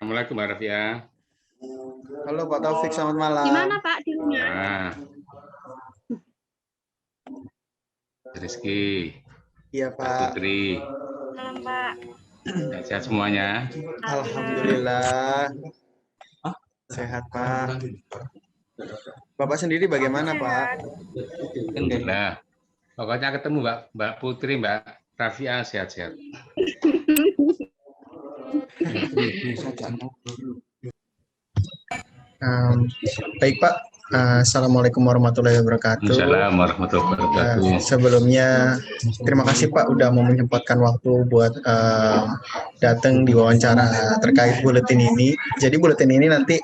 Assalamualaikum Mbak Rafia. Halo Pak Taufik, selamat malam. Gimana Pak di rumah? Nah, Rizky, Iya Pak Pak. Putri, Malam Pak. sehat semuanya. Alhamdulillah. Sehat Pak. Bapak sendiri bagaimana Pak? Nah, pokoknya ketemu Mbak Putri, Mbak Rafia sehat-sehat. Baik Pak. Assalamualaikum warahmatullahi wabarakatuh. Assalamualaikum warahmatullahi wabarakatuh. Sebelumnya terima kasih Pak udah mau menyempatkan waktu buat datang di wawancara terkait buletin ini. Jadi buletin ini nanti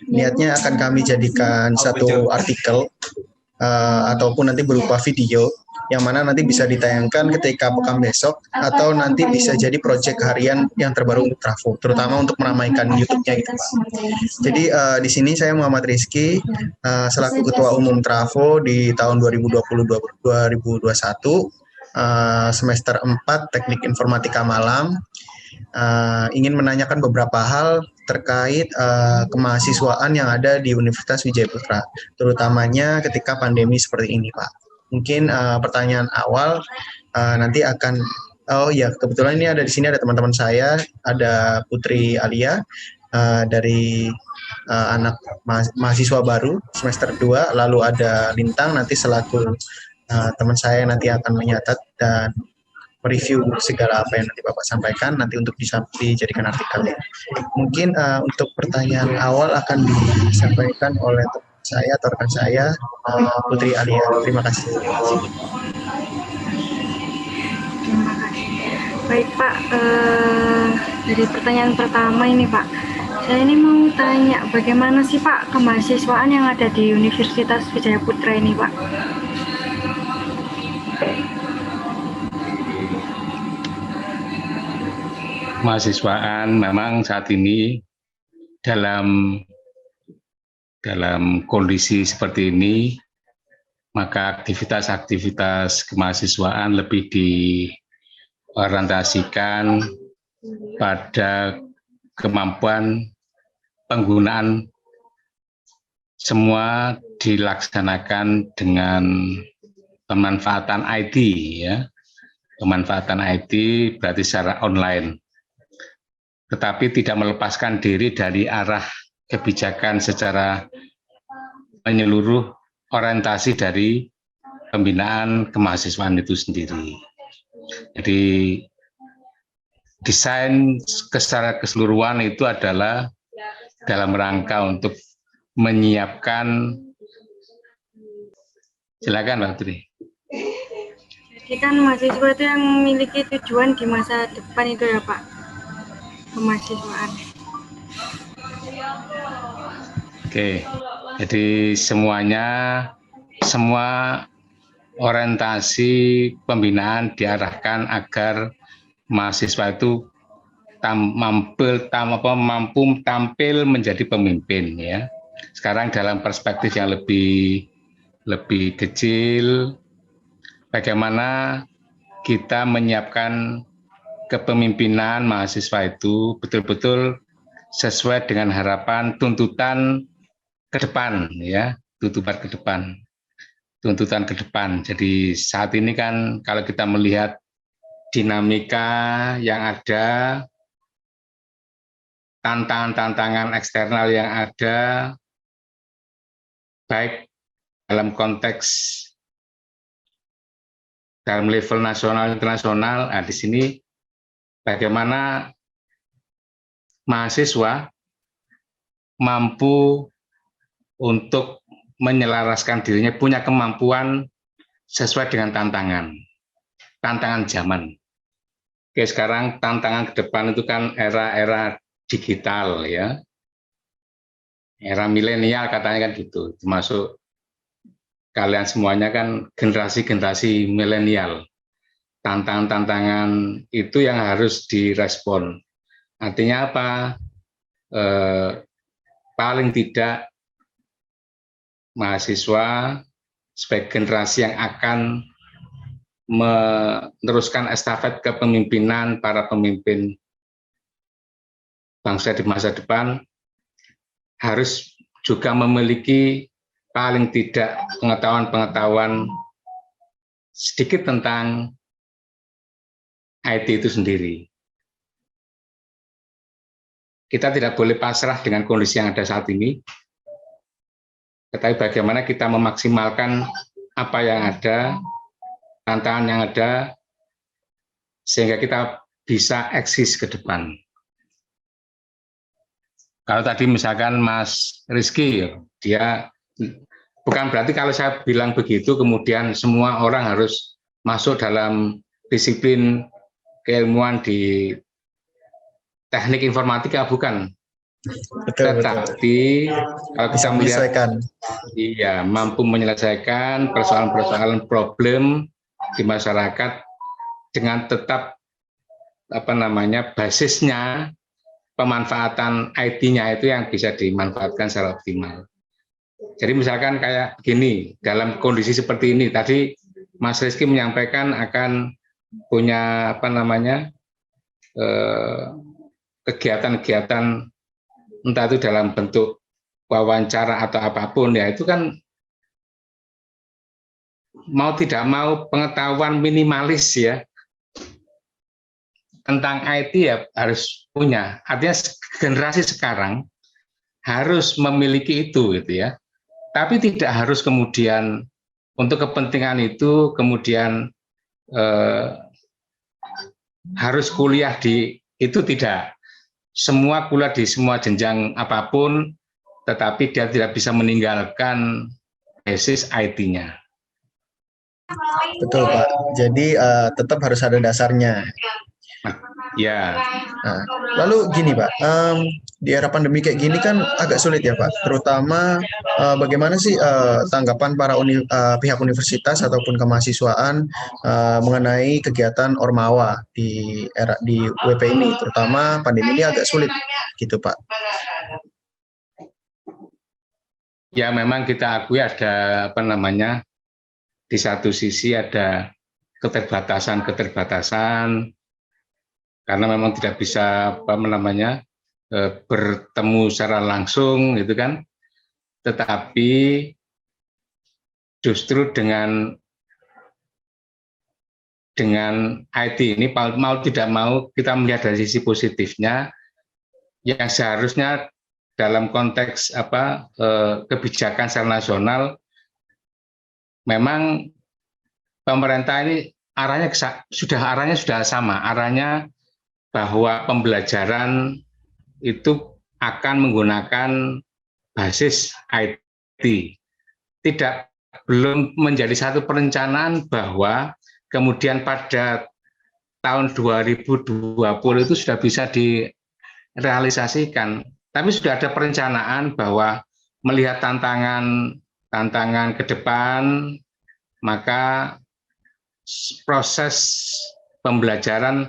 niatnya akan kami jadikan satu artikel ataupun nanti berupa video yang mana nanti bisa ditayangkan ketika pekan besok atau nanti bisa jadi proyek harian yang terbaru untuk Trafo, terutama untuk meramaikan YouTube-nya gitu Pak. Jadi di sini saya Muhammad Rizky selaku Ketua Umum Trafo di tahun 2020-2021 semester 4 Teknik Informatika Malang. Ingin menanyakan beberapa hal terkait kemahasiswaan yang ada di Universitas Wijaya Putra, terutamanya ketika pandemi seperti ini, Pak. Mungkin pertanyaan awal nanti akan, oh ya kebetulan ini ada di sini ada teman-teman saya, ada Putri Alia dari anak mahasiswa baru semester 2, lalu ada Lintang nanti selaku teman saya nanti akan menyatat dan mereview segala apa yang nanti Bapak sampaikan nanti untuk dijadikan artikel. Mungkin untuk pertanyaan awal akan disampaikan oleh saya atau rekan saya Putri Alia. Terima kasih. Terima kasih. Baik Pak, dari pertanyaan pertama ini Pak, saya ini mau tanya bagaimana sih Pak kemahasiswaan yang ada di Universitas Wijaya Putra ini Pak? Mahasiswaan memang saat ini dalam kondisi seperti ini, maka aktivitas-aktivitas kemahasiswaan lebih diorientasikan pada kemampuan penggunaan, semua dilaksanakan dengan pemanfaatan IT ya. Pemanfaatan IT berarti secara online. Tetapi tidak melepaskan diri dari arah kebijakan secara menyeluruh orientasi dari pembinaan kemahasiswaan itu sendiri. Jadi desain secara keseluruhan itu adalah dalam rangka untuk menyiapkan, silakan Mbak Putri. Jadi kan mahasiswa itu yang memiliki tujuan di masa depan itu ya Pak, kemahasiswaan. Oke, jadi semua orientasi pembinaan diarahkan agar mahasiswa itu mampu tampil menjadi pemimpin ya. Sekarang dalam perspektif yang lebih kecil, bagaimana kita menyiapkan kepemimpinan mahasiswa itu betul-betul sesuai dengan harapan tuntutan ke depan ya, tuntutan ke depan. Jadi saat ini kan kalau kita melihat dinamika yang ada, tantangan-tantangan eksternal yang ada, baik dalam konteks dalam level nasional internasional, di sini bagaimana mahasiswa mampu untuk menyelaraskan dirinya, punya kemampuan sesuai dengan tantangan zaman. Oke, sekarang tantangan ke depan itu kan era digital ya, era milenial katanya kan gitu, termasuk kalian semuanya kan generasi milenial. Tantangan-tantangan itu yang harus direspon. Artinya apa? paling tidak mahasiswa sebagai generasi yang akan meneruskan estafet kepemimpinan para pemimpin bangsa di masa depan harus juga memiliki paling tidak pengetahuan-pengetahuan sedikit tentang IT itu sendiri. Kita tidak boleh pasrah dengan kondisi yang ada saat ini, tetapi bagaimana kita memaksimalkan apa yang ada, tantangan yang ada, sehingga kita bisa eksis ke depan. Kalau tadi misalkan Mas Rizky, dia bukan berarti kalau saya bilang begitu kemudian semua orang harus masuk dalam disiplin keilmuan di teknik informatika, bukan. Betul, Tetapi kalau kita melihat, iya, mampu menyelesaikan persoalan-persoalan problem di masyarakat dengan tetap basisnya pemanfaatan IT-nya itu yang bisa dimanfaatkan secara optimal. Jadi misalkan kayak gini, dalam kondisi seperti ini, tadi Mas Rizky menyampaikan akan punya kegiatan-kegiatan entah itu dalam bentuk wawancara atau apapun, ya itu kan mau tidak mau pengetahuan minimalis ya tentang IT ya harus punya. Artinya generasi sekarang harus memiliki itu gitu ya. Tapi tidak harus kemudian untuk kepentingan itu kemudian harus kuliah di itu, tidak. Semua kuliah di semua jenjang apapun, tetapi dia tidak bisa meninggalkan basis IT-nya. Betul, Pak. Jadi tetap harus ada dasarnya. Ya. Nah, lalu gini, Pak, di era pandemi kayak gini kan agak sulit ya, Pak. Terutama bagaimana sih tanggapan para pihak universitas ataupun kemahasiswaan mengenai kegiatan Ormawa di WP ini, terutama pandemi ini agak sulit, gitu, Pak. Ya, memang kita akui ada di satu sisi ada keterbatasan karena memang tidak bisa bertemu secara langsung gitu kan. Tetapi justru dengan IT ini mau tidak mau kita melihat dari sisi positifnya, yang seharusnya dalam konteks kebijakan secara nasional memang pemerintah ini arahnya sudah sama, arahnya bahwa pembelajaran itu akan menggunakan basis IT. Belum menjadi satu perencanaan bahwa kemudian pada tahun 2020 itu sudah bisa direalisasikan. Tapi sudah ada perencanaan bahwa melihat tantangan ke depan, maka proses pembelajaran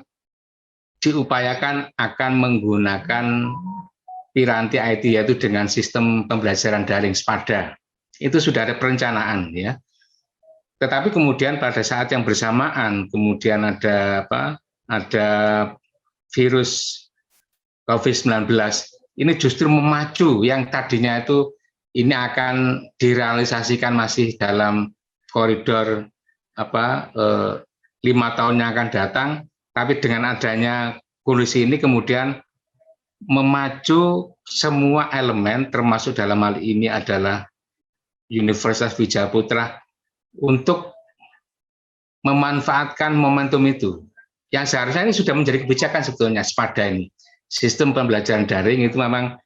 diupayakan akan menggunakan piranti IT, yaitu dengan sistem pembelajaran daring SPADA. Itu sudah ada perencanaan ya. Tetapi kemudian pada saat yang bersamaan kemudian ada virus COVID-19 ini justru memacu yang tadinya itu ini akan direalisasikan masih dalam koridor 5 tahun yang akan datang, tapi dengan adanya kondisi ini kemudian memacu semua elemen, termasuk dalam hal ini adalah Universitas Widjaya Putra, untuk memanfaatkan momentum itu. Yang seharusnya ini sudah menjadi kebijakan sebetulnya, SPADA ini. Sistem pembelajaran daring itu memang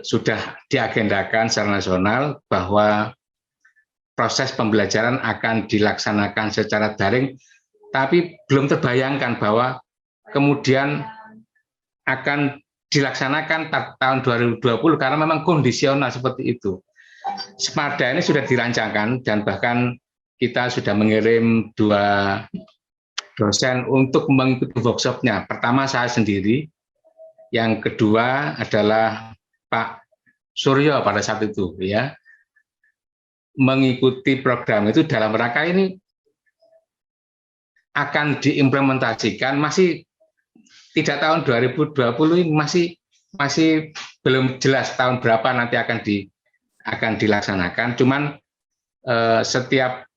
sudah diagendakan secara nasional bahwa proses pembelajaran akan dilaksanakan secara daring, tapi belum terbayangkan bahwa kemudian akan dilaksanakan tahun 2020 karena memang kondisional seperti itu. SPADA ini sudah dirancangkan dan bahkan kita sudah mengirim 2 dosen untuk mengikuti workshopnya. Pertama saya sendiri, yang kedua adalah Pak Suryo pada saat itu ya, mengikuti program itu dalam rangka ini akan diimplementasikan, masih tidak tahun 2020 ini, masih belum jelas tahun berapa nanti akan dilaksanakan. Cuman setiap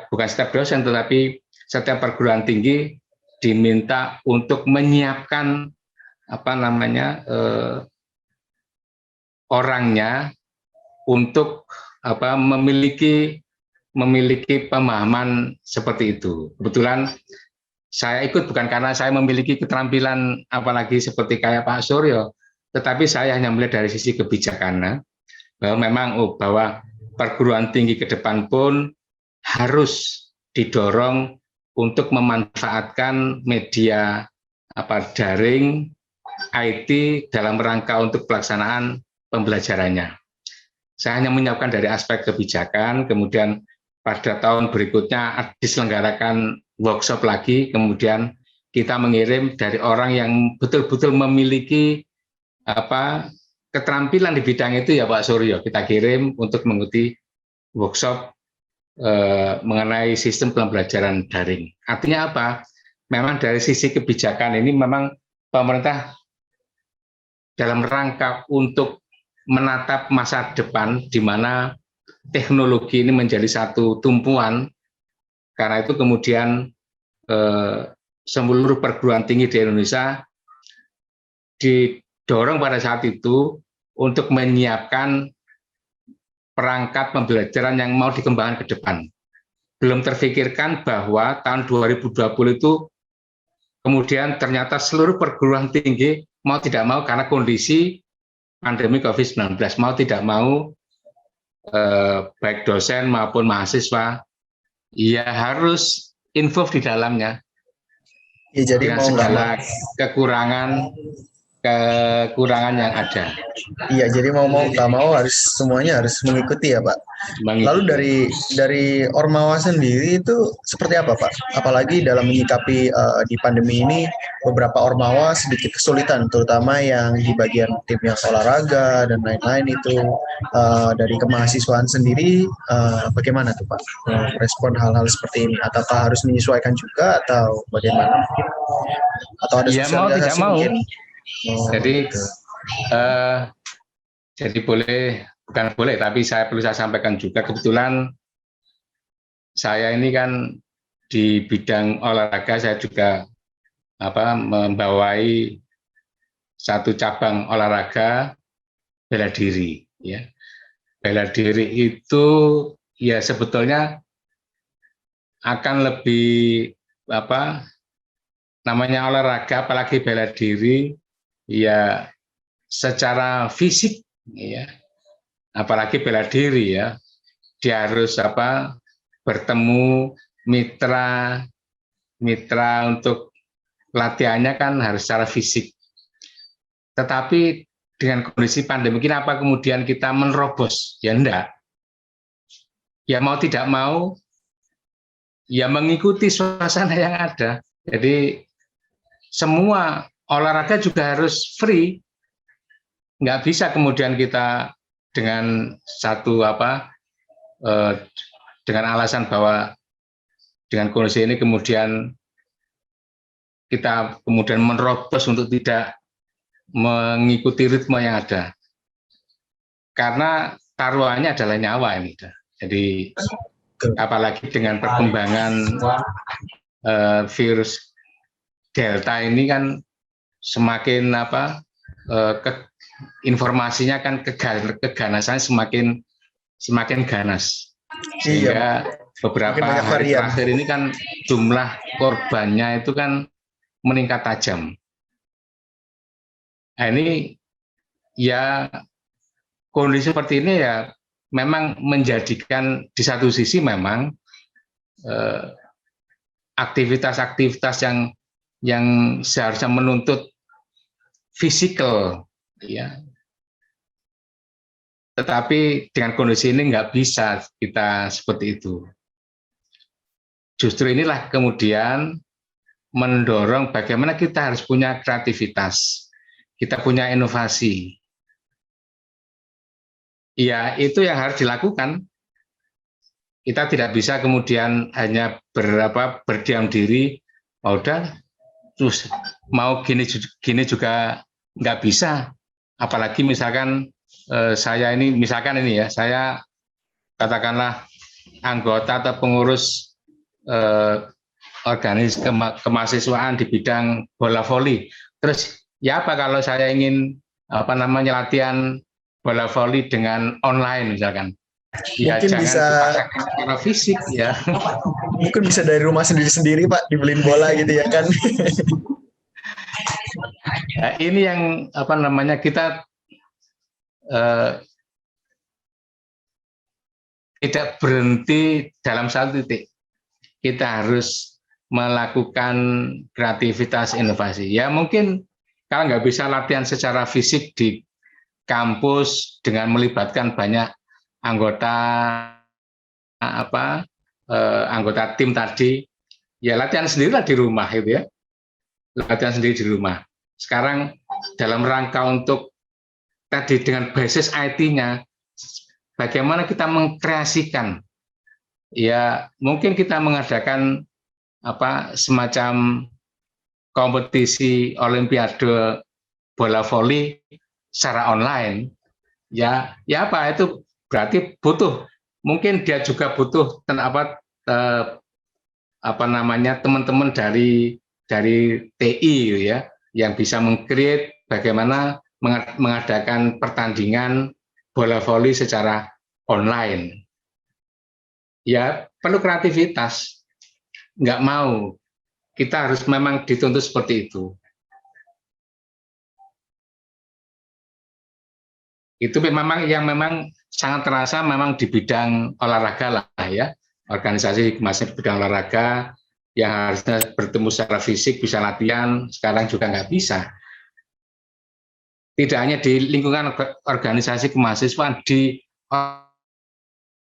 bukan setiap dosen tetapi setiap perguruan tinggi diminta untuk menyiapkan orangnya untuk memiliki pemahaman seperti itu. Kebetulan saya ikut bukan karena saya memiliki keterampilan apalagi seperti kayak Pak Suryo, tetapi saya hanya melihat dari sisi kebijakan bahwa memang bahwa perguruan tinggi ke depan pun harus didorong untuk memanfaatkan media daring IT dalam rangka untuk pelaksanaan pembelajarannya. Saya hanya menyiapkan dari aspek kebijakan, kemudian pada tahun berikutnya diselenggarakan workshop lagi, kemudian kita mengirim dari orang yang betul-betul memiliki keterampilan di bidang itu ya Pak Suryo, kita kirim untuk mengikuti workshop mengenai sistem pembelajaran daring. Artinya apa? Memang dari sisi kebijakan ini memang pemerintah dalam rangka untuk menatap masa depan di mana teknologi ini menjadi satu tumpuan, karena itu kemudian seluruh perguruan tinggi di Indonesia didorong pada saat itu untuk menyiapkan perangkat pembelajaran yang mau dikembangkan ke depan. Belum terfikirkan bahwa tahun 2020 itu kemudian ternyata seluruh perguruan tinggi mau tidak mau karena kondisi pandemi COVID-19, mau tidak mau baik dosen maupun mahasiswa ya harus involve di dalamnya ya, jadi dengan segala kekurangan yang ada. Iya, jadi mau nggak mau semuanya harus mengikuti ya Pak. Lalu dari Ormawa sendiri itu seperti apa Pak? Apalagi dalam menyikapi di pandemi ini beberapa Ormawa sedikit kesulitan, terutama yang di bagian tim yang olahraga dan lain-lain itu. Dari kemahasiswaan sendiri bagaimana tuh Pak respon hal-hal seperti ini? Ataukah harus menyesuaikan juga atau bagaimana? Atau ada sosialisasi mungkin? Jadi gitu. Jadi bukan boleh, tapi saya sampaikan juga, kebetulan saya ini kan di bidang olahraga, saya juga membawai satu cabang olahraga bela diri. Ya, bela diri itu ya sebetulnya akan lebih namanya olahraga, apalagi bela diri ya secara fisik ya, apalagi bela diri ya, dia harus bertemu mitra untuk latihannya kan harus secara fisik. Tetapi dengan kondisi pandemi, kenapa kemudian kita menerobos? Ya enggak. Ya mau tidak mau, ya mengikuti suasana yang ada. Jadi semua olahraga juga harus free. Nggak bisa kemudian kita dengan dengan alasan bahwa dengan kondisi ini kemudian kita kemudian menerobos untuk tidak mengikuti ritme yang ada, karena taruhannya adalah nyawa ini. Jadi apalagi dengan perkembangan virus Delta ini kan semakin informasinya kan keganasan semakin ganas, sehingga beberapa hari terakhir ini kan jumlah korbannya itu kan meningkat tajam. Nah, ini ya kondisi seperti ini ya memang menjadikan di satu sisi memang aktivitas-aktivitas yang seharusnya menuntut fisikal ya, tetapi dengan kondisi ini nggak bisa kita seperti itu. Justru inilah kemudian mendorong bagaimana kita harus punya kreativitas, kita punya inovasi. ya itu yang harus dilakukan. Kita tidak bisa kemudian hanya berdiam diri, oh, udah terus mau gini juga nggak bisa. Apalagi misalkan saya ini, misalkan ini ya, saya katakanlah anggota atau pengurus kemahasiswaan di bidang bola voli. Terus ya apa kalau saya ingin latihan bola voli dengan online misalkan? Ya Mungkin jangan bisa dipaksakan secara fisik ya. mungkin bisa dari rumah sendiri-sendiri Pak, dibeliin bola gitu ya kan. Ya, ini yang kita tidak berhenti dalam satu titik. Kita harus melakukan kreativitas inovasi. Ya mungkin kalau nggak bisa latihan secara fisik di kampus dengan melibatkan banyak anggota anggota tim tadi, ya latihan sendirilah di rumah itu ya. Latihan sendiri di rumah. Sekarang dalam rangka untuk tadi dengan basis IT-nya, bagaimana kita mengkreasikan, ya mungkin kita mengadakan semacam kompetisi olimpiade bola voli secara online, ya itu berarti mungkin dia juga butuh teman-teman dari TI ya, yang bisa meng-create bagaimana mengadakan pertandingan bola voli secara online. Ya perlu kreativitas, nggak mau, kita harus memang dituntut seperti itu. Itu memang sangat terasa memang di bidang olahraga lah ya, organisasi masih di bidang olahraga yang harusnya bertemu secara fisik bisa latihan, sekarang juga nggak bisa. Tidak hanya di lingkungan organisasi kemahasiswaan, di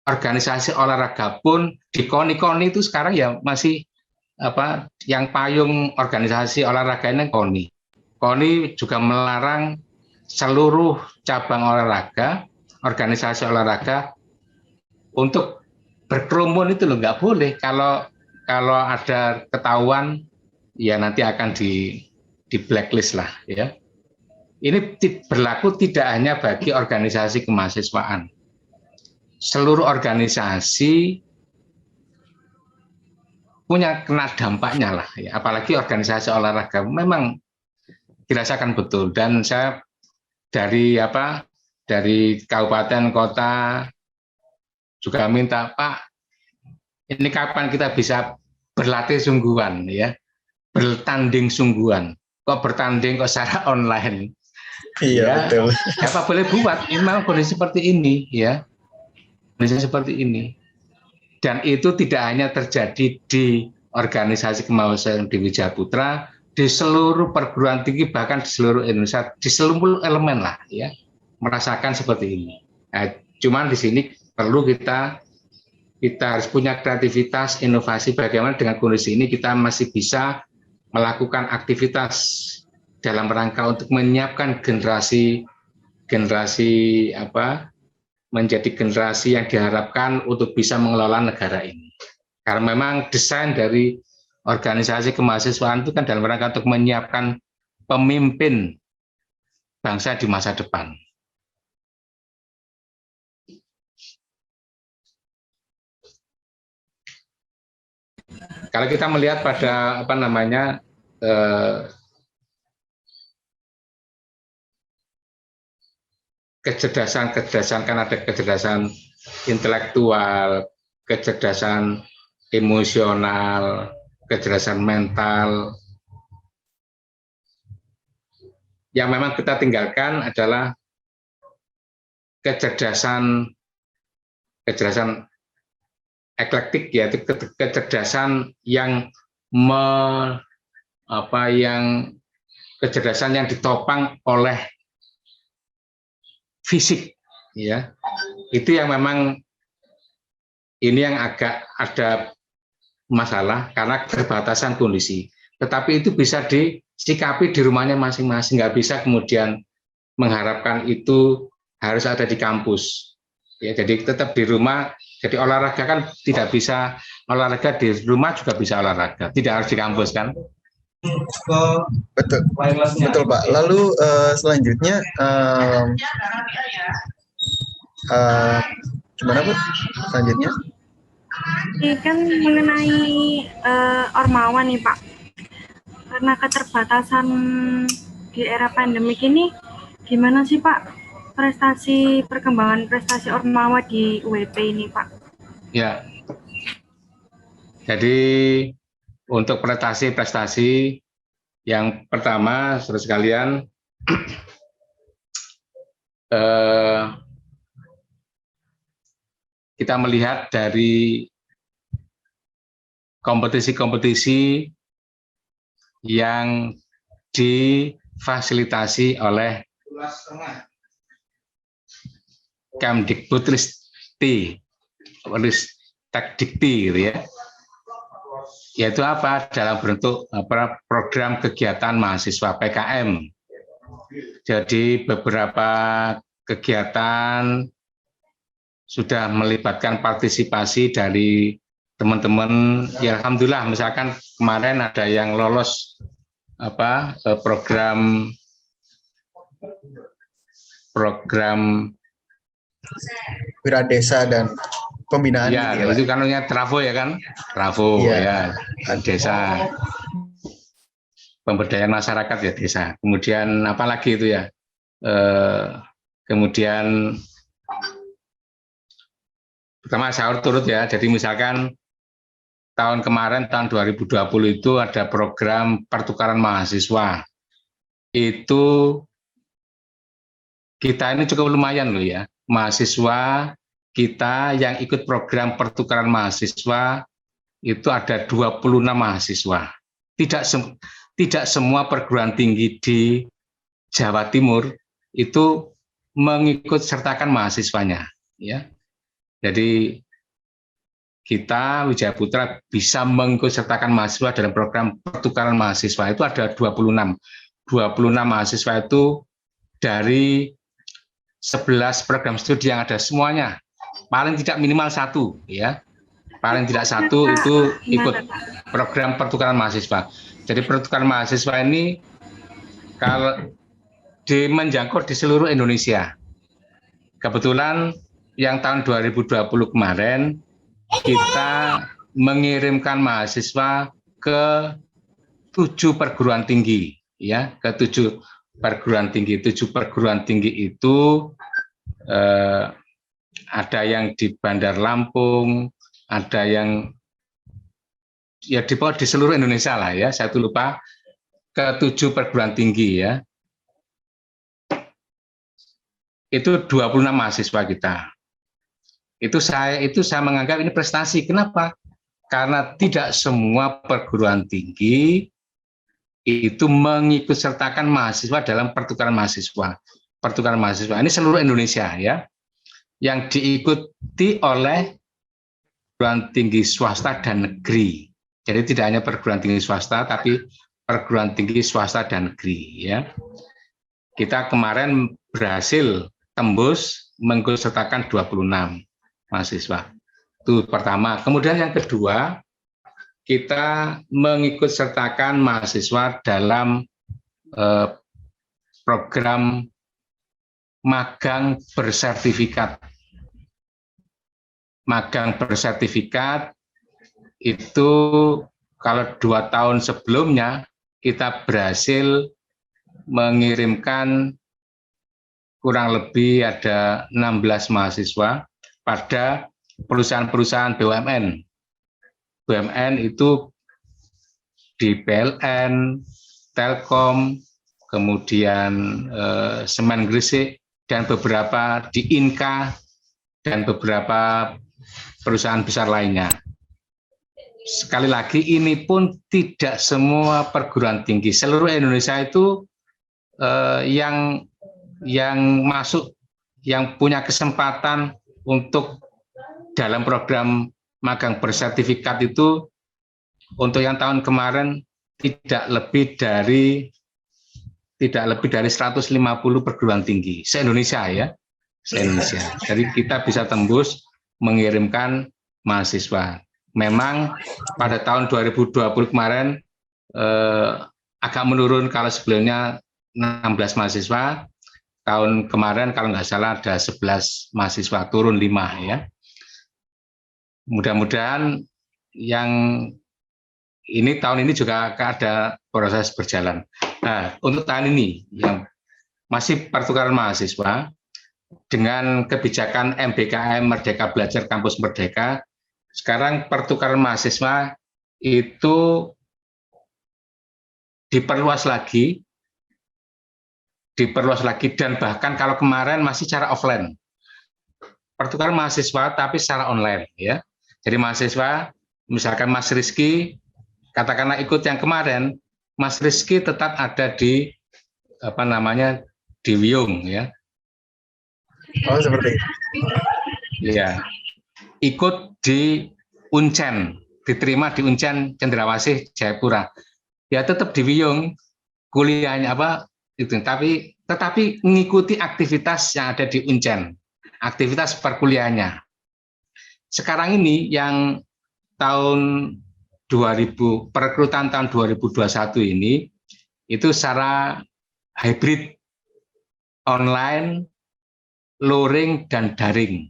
organisasi olahraga pun, di KONI itu sekarang ya masih yang payung organisasi olahraga ini KONI. KONI juga melarang seluruh cabang olahraga, organisasi olahraga untuk berkerumun itu loh, nggak boleh. Kalau ada ketahuan ya nanti akan di blacklist lah ya. Ini berlaku tidak hanya bagi organisasi kemahasiswaan. Seluruh organisasi punya kena dampaknya lah ya, apalagi organisasi olahraga memang dirasakan betul. Dan saya dari kabupaten kota juga minta, Pak, ini kapan kita bisa berlatih sungguhan ya, bertanding sungguhan, kok bertanding kok secara online. Iya ya, betul. Apa boleh buat, ini memang kondisi seperti ini ya, kondisi seperti ini. Dan itu tidak hanya terjadi di organisasi kemahasiswaan di Wijaya Putra, di seluruh perguruan tinggi, bahkan di seluruh Indonesia, di seluruh elemen lah ya, merasakan seperti ini. Nah, cuman di sini perlu kita harus punya kreativitas, inovasi, bagaimana dengan kondisi ini kita masih bisa melakukan aktivitas dalam rangka untuk menyiapkan generasi menjadi generasi yang diharapkan untuk bisa mengelola negara ini. Karena memang desain dari organisasi kemahasiswaan itu kan dalam rangka untuk menyiapkan pemimpin bangsa di masa depan. Kalau kita melihat pada kecerdasan, kan ada kecerdasan intelektual, kecerdasan emosional, kecerdasan mental. Yang memang kita tinggalkan adalah kecerdasan eklektik, yaitu kecerdasan yang kecerdasan yang ditopang oleh fisik ya. Itu yang memang ini yang agak ada masalah karena keterbatasan kondisi. Tetapi itu bisa disikapi di rumahnya masing-masing, nggak bisa kemudian mengharapkan itu harus ada di kampus. Ya, jadi tetap di rumah. Jadi olahraga kan tidak bisa olahraga di rumah juga bisa olahraga, tidak harus di kampus kan? Betul, betul Pak. Lalu selanjutnya gimana Bu? Selanjutnya? Ini kan mengenai Ormawa nih Pak, karena keterbatasan di era pandemik ini, gimana sih Pak perkembangan prestasi Ormawa di UWP ini Pak? Ya, jadi untuk prestasi yang pertama, saudara sekalian, kita melihat dari kompetisi-kompetisi yang difasilitasi oleh Kemdikbudristek gitu ya. Yaitu apa? Dalam bentuk program kegiatan mahasiswa PKM. Jadi beberapa kegiatan sudah melibatkan partisipasi dari teman-teman. Ya alhamdulillah, misalkan kemarin ada yang lolos program Wiradesa dan pembinaan. Ya, itu kan Travo ya kan? Travo ya, desa. Pemberdayaan masyarakat ya desa. Kemudian apalagi itu ya? Kemudian pertama sahur turut ya. Jadi misalkan tahun kemarin tahun 2020 itu ada program pertukaran mahasiswa. Itu kita ini cukup lumayan loh ya. Mahasiswa kita yang ikut program pertukaran mahasiswa itu ada 26 mahasiswa. Tidak semua perguruan tinggi di Jawa Timur itu mengikut sertakan mahasiswanya, ya. Jadi kita Wijaya Putra bisa mengikut sertakan mahasiswa dalam program pertukaran mahasiswa itu ada 26 mahasiswa itu dari 11 program studi yang ada semuanya. Paling tidak minimal satu, ya. Paling tidak satu itu ikut program pertukaran mahasiswa. Jadi pertukaran mahasiswa ini kalau menjangkau di seluruh Indonesia. Kebetulan yang tahun 2020 kemarin kita mengirimkan mahasiswa ke 7 perguruan tinggi, ya, ke 7 perguruan tinggi. 7 perguruan tinggi itu ada yang di Bandar Lampung, ada yang ya di seluruh Indonesia lah ya. Saya lupa ke 7 perguruan tinggi ya. Itu 26 mahasiswa kita. Itu saya menganggap ini prestasi. Kenapa? Karena tidak semua perguruan tinggi itu mengikut sertakan mahasiswa dalam pertukaran mahasiswa. Pertukaran mahasiswa ini seluruh Indonesia ya. Yang diikuti oleh perguruan tinggi swasta dan negeri. Jadi tidak hanya perguruan tinggi swasta, tapi perguruan tinggi swasta dan negeri. Ya, kita kemarin berhasil tembus mengikut sertakan 26 mahasiswa. Itu pertama. Kemudian yang kedua, kita mengikut sertakan mahasiswa dalam program magang bersertifikat. Magang bersertifikat itu kalau 2 tahun sebelumnya kita berhasil mengirimkan kurang lebih ada 16 mahasiswa pada perusahaan-perusahaan BUMN. BUMN itu di PLN, Telkom, kemudian Semen Gresik, dan beberapa di Inka, dan beberapa perusahaan besar lainnya. Sekali lagi, ini pun tidak semua perguruan tinggi. Seluruh Indonesia itu yang masuk, yang punya kesempatan untuk dalam program magang bersertifikat itu, untuk yang tahun kemarin tidak lebih dari 150 perguruan tinggi se-Indonesia ya. se-Indonesia. Jadi kita bisa tembus mengirimkan mahasiswa. Memang pada tahun 2020 kemarin agak menurun, kalau sebelumnya 16 mahasiswa, tahun kemarin kalau nggak salah ada 11 mahasiswa, turun 5 ya. Mudah-mudahan yang ini tahun ini juga akan ada proses berjalan. Nah, untuk tahun ini yang masih pertukaran mahasiswa dengan kebijakan MBKM Merdeka Belajar Kampus Merdeka, sekarang pertukaran mahasiswa itu diperluas lagi dan bahkan kalau kemarin masih secara offline. Pertukaran mahasiswa tapi secara online ya. Jadi mahasiswa, misalkan Mas Rizky, katakanlah ikut yang kemarin, Mas Rizky tetap ada di di Wiyung ya. Oh, seperti itu. Iya. Ikut di Uncen, diterima di Uncen Cendrawasih Jayapura. Ya tetap di Wiyung kuliahnya tetapi mengikuti aktivitas yang ada di Uncen, aktivitas perkuliahannya. Sekarang ini yang tahun 2000 perekrutan tahun 2021 ini itu secara hybrid, online, luring dan daring.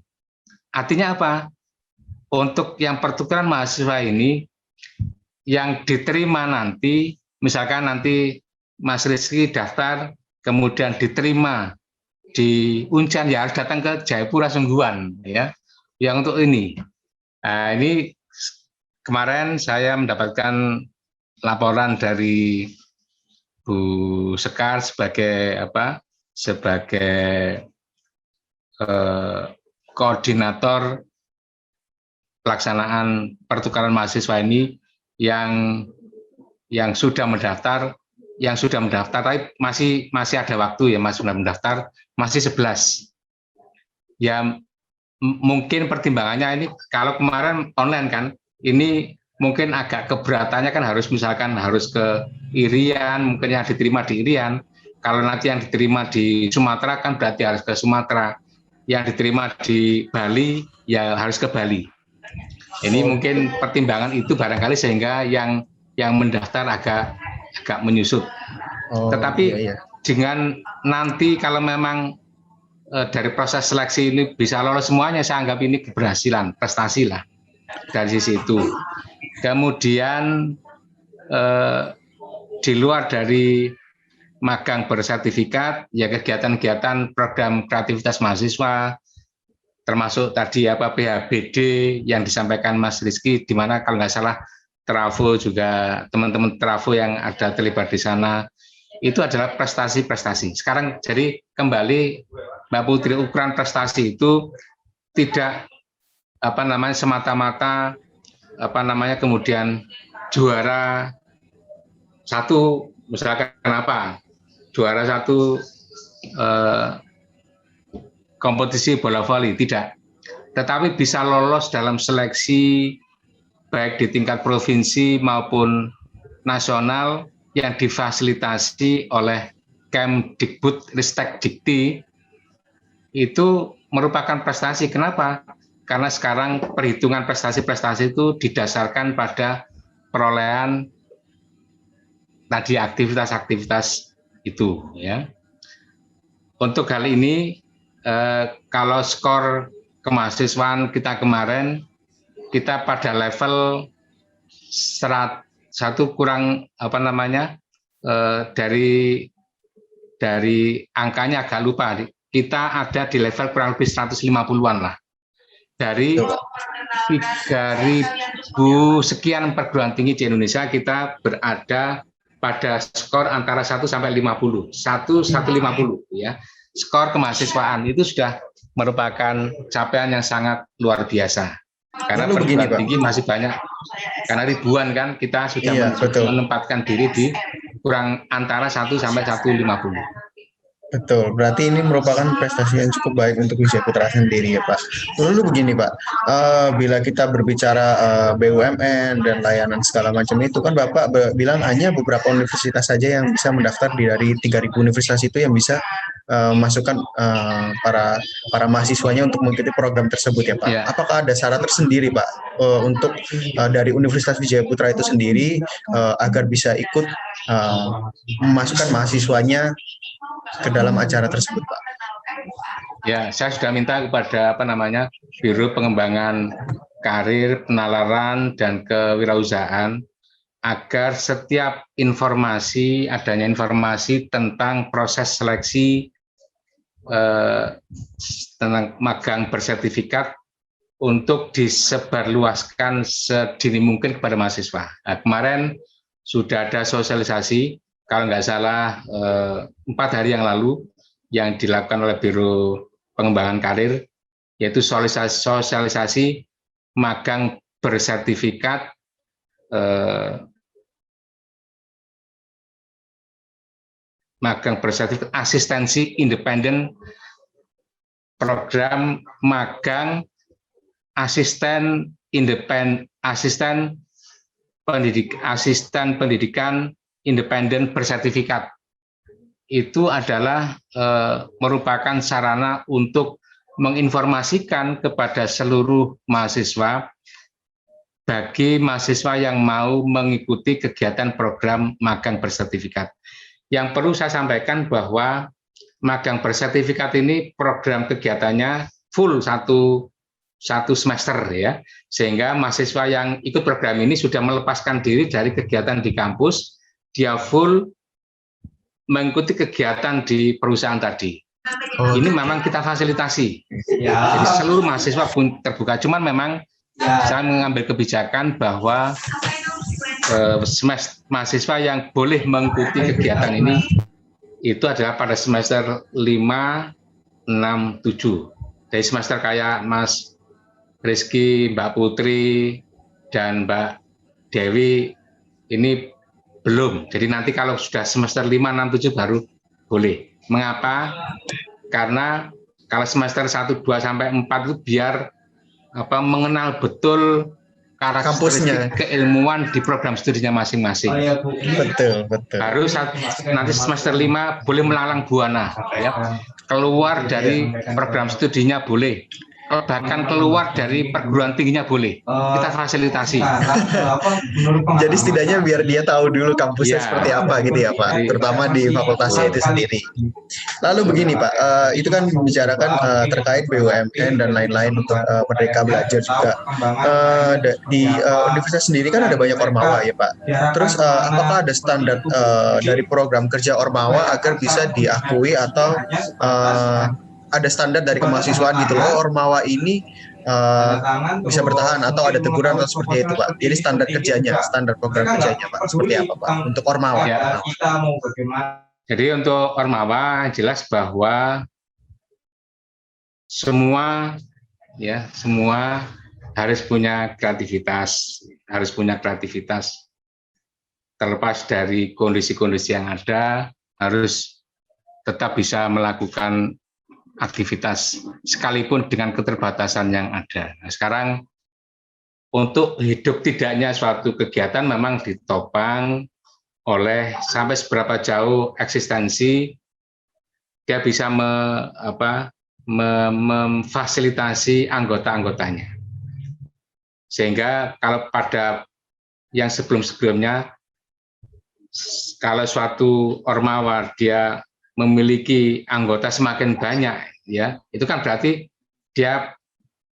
Artinya apa? Untuk yang pertukaran mahasiswa ini yang diterima nanti, misalkan nanti Mas Rizky daftar kemudian diterima di Uncen, ya harus datang ke Jayapura Sungguhan ya. Yang untuk ini. Nah, ini kemarin saya mendapatkan laporan dari Bu Sekar sebagai koordinator pelaksanaan pertukaran mahasiswa ini yang sudah mendaftar, tapi masih ada waktu ya, Mas, sudah mendaftar masih 11. Ya mungkin pertimbangannya ini kalau kemarin online kan, ini mungkin agak keberatannya kan harus ke Irian, mungkin yang diterima di Irian. Kalau nanti yang diterima di Sumatera kan berarti harus ke Sumatera. Yang diterima di Bali ya harus ke Bali. Ini mungkin pertimbangan itu barangkali sehingga yang mendaftar agak menyusut. Tetapi dengan nanti kalau memang dari proses seleksi ini bisa lolos semuanya, saya anggap ini keberhasilan, prestasi lah dari sisi itu. Kemudian di luar dari magang bersertifikat, ya kegiatan-kegiatan program kreativitas mahasiswa, termasuk tadi PHBD yang disampaikan Mas Rizky, di mana kalau nggak salah Travo juga, teman-teman Travo yang ada terlibat di sana, itu adalah prestasi-prestasi. Sekarang jadi kembali Mbak Putri, ukuran prestasi itu tidak semata-mata kemudian juara satu, misalkan juara satu kompetisi bola voli, tidak, tetapi bisa lolos dalam seleksi baik di tingkat provinsi maupun nasional yang difasilitasi oleh Kemdikbud-Ristek Dikti. Itu merupakan prestasi. Kenapa? Karena sekarang perhitungan prestasi-prestasi itu didasarkan pada perolehan tadi aktivitas-aktivitas itu ya. Untuk hal ini kalau skor kemahasiswaan kita kemarin, kita pada level 101 kurang dari angkanya agak lupa. Kita ada di level kurang lebih 150-an lah. Dari 3.000 sekian perguruan tinggi di Indonesia, kita berada pada skor antara 1 sampai 50. 150 ya. Skor kemahasiswaan itu sudah merupakan capaian yang sangat luar biasa. Karena perguruan tinggi masih banyak, karena ribuan kan, kita sudah menempatkan diri di kurang antara 1 sampai 150. Betul, berarti ini merupakan prestasi yang cukup baik untuk Wijaya Putra sendiri ya Pak. Lalu begini Pak, bila kita berbicara BUMN dan layanan segala macam itu kan Bapak bilang hanya beberapa universitas saja yang bisa mendaftar dari 3.000 universitas itu yang bisa masukkan para mahasiswanya untuk mengikuti program tersebut ya Pak. Ya. Apakah ada syarat tersendiri Pak untuk dari Universitas Wijaya Putra itu sendiri agar bisa ikut memasukkan mahasiswanya ke dalam acara tersebut, Pak? Ya, saya sudah minta kepada Biro Pengembangan Karir, Penalaran dan Kewirausahaan agar setiap adanya informasi tentang proses seleksi tentang magang bersertifikat untuk disebarluaskan sedini mungkin kepada mahasiswa. Nah, kemarin sudah ada sosialisasi, kalau nggak salah 4 hari yang lalu, yang dilakukan oleh Biro Pengembangan Karir, yaitu sosialisasi magang bersertifikat asistensi independen, program magang asisten pendidikan independen bersertifikat. Itu adalah merupakan sarana untuk menginformasikan kepada seluruh mahasiswa bagi mahasiswa yang mau mengikuti kegiatan program magang bersertifikat. Yang perlu saya sampaikan bahwa magang bersertifikat ini program kegiatannya full satu semester ya, sehingga mahasiswa yang ikut program ini sudah melepaskan diri dari kegiatan di kampus, dia full mengikuti kegiatan di perusahaan tadi. Ini memang kita fasilitasi. Jadi seluruh mahasiswa pun terbuka. Cuman memang saya mengambil kebijakan bahwa mahasiswa yang boleh mengikuti kegiatan ini itu adalah pada semester 5, 6, 7. Dari semester kayak Mas Rizky, Mbak Putri, dan Mbak Dewi ini belum. Jadi nanti kalau sudah semester 5, 6, 7 baru boleh. Mengapa? Karena kalau semester 1, 2, sampai 4 itu biar mengenal betul karakteristik keilmuan di program studinya masing-masing. Betul. Harus nanti semester 5 boleh melalang buana, ya. Keluar dari program studinya boleh. Bahkan keluar dari perguruan tingginya boleh, kita fasilitasi. Jadi setidaknya biar dia tahu dulu kampusnya seperti apa gitu ya Pak, terutama di fakultasnya itu sendiri. Lalu begini Pak, itu kan membicarakan terkait BUMN dan lain-lain untuk Merdeka Belajar juga. Di universitas sendiri kan ada banyak ormawa ya Pak. Terus apakah ada standar dari program kerja ormawa agar bisa diakui atau ada standar dari kemahasiswaan gitu loh, ormawa ini bisa bertahan atau ada teguran atau seperti itu Pak. Jadi standar kerjanya, standar program kerjanya Pak, seperti apa Pak untuk ormawa? Ya. Jadi untuk ormawa jelas bahwa semua harus punya kreativitas, terlepas dari kondisi-kondisi yang ada, harus tetap bisa melakukan aktivitas sekalipun dengan keterbatasan yang ada. Nah, sekarang untuk hidup tidaknya suatu kegiatan memang ditopang oleh sampai seberapa jauh eksistensi dia bisa memfasilitasi anggota-anggotanya. Sehingga kalau pada yang sebelum-sebelumnya, kalau suatu ormawa dia memiliki anggota semakin banyak, ya itu kan berarti dia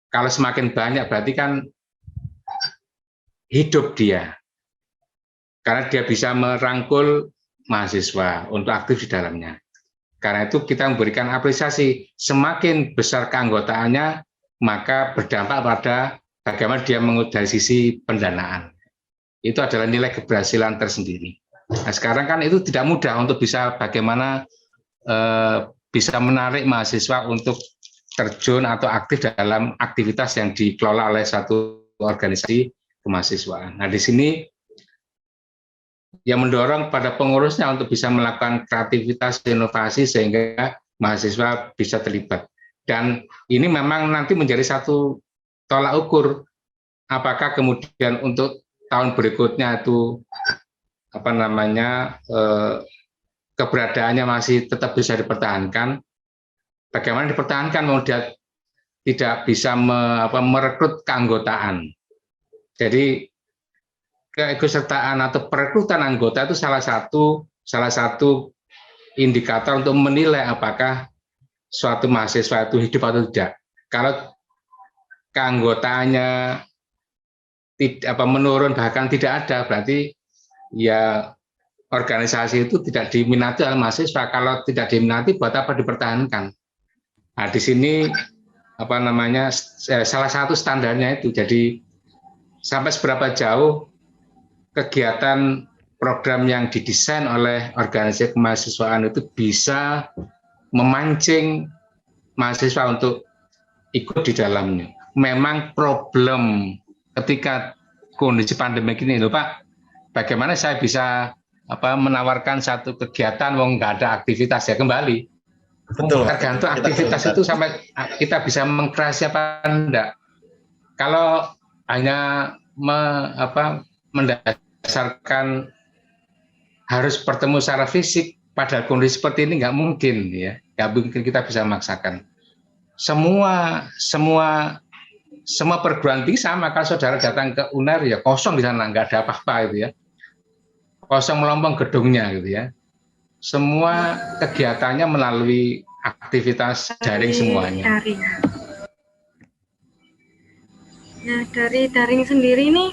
kalau semakin banyak berarti kan hidup dia, karena dia bisa merangkul mahasiswa untuk aktif di dalamnya. Karena itu kita memberikan apresiasi, semakin besar keanggotaannya maka berdampak pada bagaimana dia dari sisi pendanaan. Itu adalah nilai keberhasilan tersendiri. Nah, sekarang kan itu tidak mudah untuk bisa bagaimana bisa menarik mahasiswa untuk terjun atau aktif dalam aktivitas yang dikelola oleh satu organisasi kemahasiswaan. Nah, di sini yang mendorong pada pengurusnya untuk bisa melakukan kreativitas inovasi sehingga mahasiswa bisa terlibat. Dan ini memang nanti menjadi satu tolak ukur apakah kemudian untuk tahun berikutnya itu keberadaannya masih tetap bisa dipertahankan. Bagaimana dipertahankan mau dia tidak bisa merekrut keanggotaan. Jadi keikutsertaan atau perekrutan anggota itu salah satu indikator untuk menilai apakah suatu mahasiswa itu hidup atau tidak. Kalau keanggotaannya menurun bahkan tidak ada, berarti ya organisasi itu tidak diminati oleh mahasiswa. Kalau tidak diminati, buat apa dipertahankan? Nah, di sini salah satu standarnya itu. Jadi sampai seberapa jauh kegiatan program yang didesain oleh organisasi kemahasiswaan itu bisa memancing mahasiswa untuk ikut di dalamnya. Memang problem ketika kondisi pandemi ini, loh Pak, bagaimana saya bisa menawarkan satu kegiatan wong nggak ada aktivitas, ya kembali. Betul. Tergantung aktivitas itu sampai kita bisa mengkreasi apa enggak. Kalau hanya mendasarkan harus bertemu secara fisik pada kondisi seperti ini nggak mungkin, ya, nggak mungkin kita bisa memaksakan. Semua perguruan tinggi sama. Kalau saudara datang ke UNER, ya kosong di sana, nggak ada apa-apa, gitu ya, kosong melompong gedungnya, gitu ya. Semua kegiatannya melalui aktivitas daring semuanya. Nah, dari daring sendiri nih,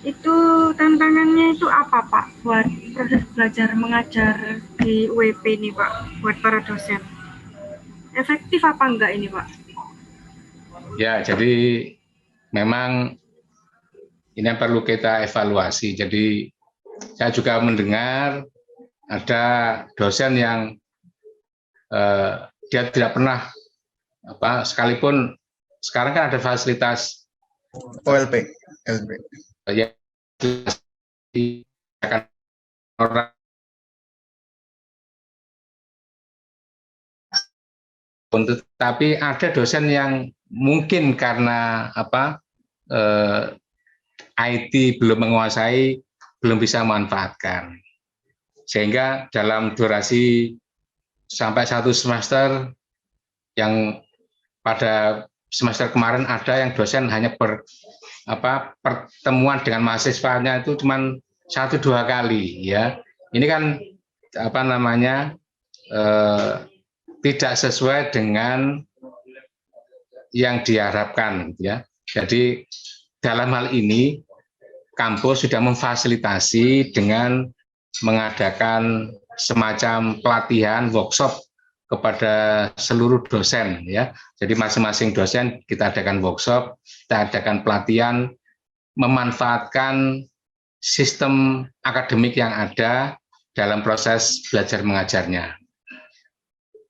itu tantangannya itu apa Pak buat proses belajar mengajar di UEP ini Pak, buat para dosen? Efektif apa enggak ini Pak? Ya, jadi memang ini yang perlu kita evaluasi. Jadi saya juga mendengar ada dosen yang dia tidak pernah sekalipun sekarang kan ada fasilitas OLP, ya, orang tapi ada dosen yang mungkin karena IT belum menguasai, belum bisa memanfaatkan, sehingga dalam durasi sampai 1 semester, yang pada semester kemarin ada yang dosen hanya pertemuan dengan mahasiswanya itu cuma 1-2 kali, ya. Ini kan tidak sesuai dengan yang diharapkan, ya. Jadi dalam hal ini kampus sudah memfasilitasi dengan mengadakan semacam pelatihan workshop kepada seluruh dosen, ya. Jadi masing-masing dosen kita adakan workshop, kita adakan pelatihan memanfaatkan sistem akademik yang ada dalam proses belajar mengajarnya.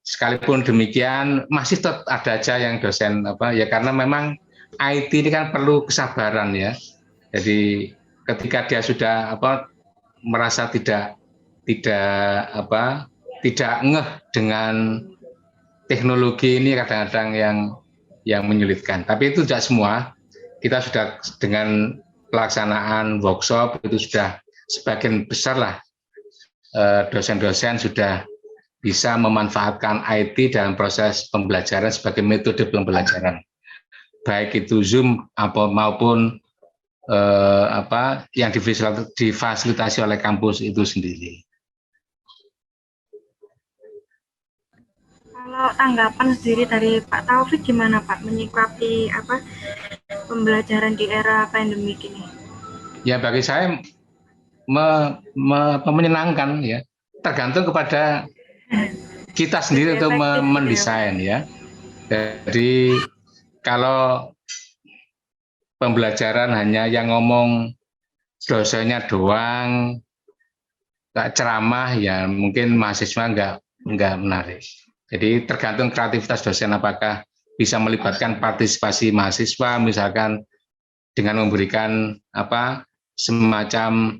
Sekalipun demikian masih tetap ada aja yang dosen ya, karena memang IT ini kan perlu kesabaran, ya. Jadi ketika dia sudah merasa tidak ngeh dengan teknologi ini, kadang-kadang yang menyulitkan. Tapi itu tidak semua. Kita sudah dengan pelaksanaan workshop itu sudah sebagian besar lah dosen-dosen sudah bisa memanfaatkan IT dalam proses pembelajaran sebagai metode pembelajaran, baik itu Zoom maupun yang difasilitasi oleh kampus itu sendiri. Kalau tanggapan sendiri dari Pak Taufik gimana Pak menyikapi pembelajaran di era pandemi ini? Ya, bagi saya menyenangkan, ya. Tergantung kepada kita sendiri untuk mendesain, ya. Jadi kalau pembelajaran hanya yang ngomong dosennya doang, nggak ceramah, ya mungkin mahasiswa nggak menarik. Jadi tergantung kreativitas dosen, apakah bisa melibatkan partisipasi mahasiswa, misalkan dengan memberikan semacam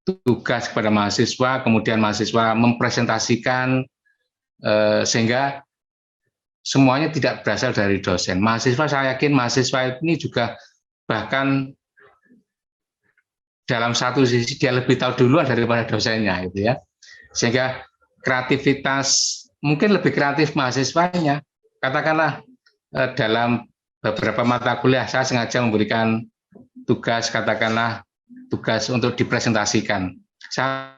tugas kepada mahasiswa, kemudian mahasiswa mempresentasikan, sehingga semuanya tidak berasal dari dosen. Mahasiswa, saya yakin mahasiswa ini juga bahkan dalam satu sisi dia lebih tahu duluan daripada dosennya, gitu ya. Sehingga kreativitas, mungkin lebih kreatif mahasiswanya. Katakanlah dalam beberapa mata kuliah saya sengaja memberikan tugas, katakanlah tugas untuk dipresentasikan. Saya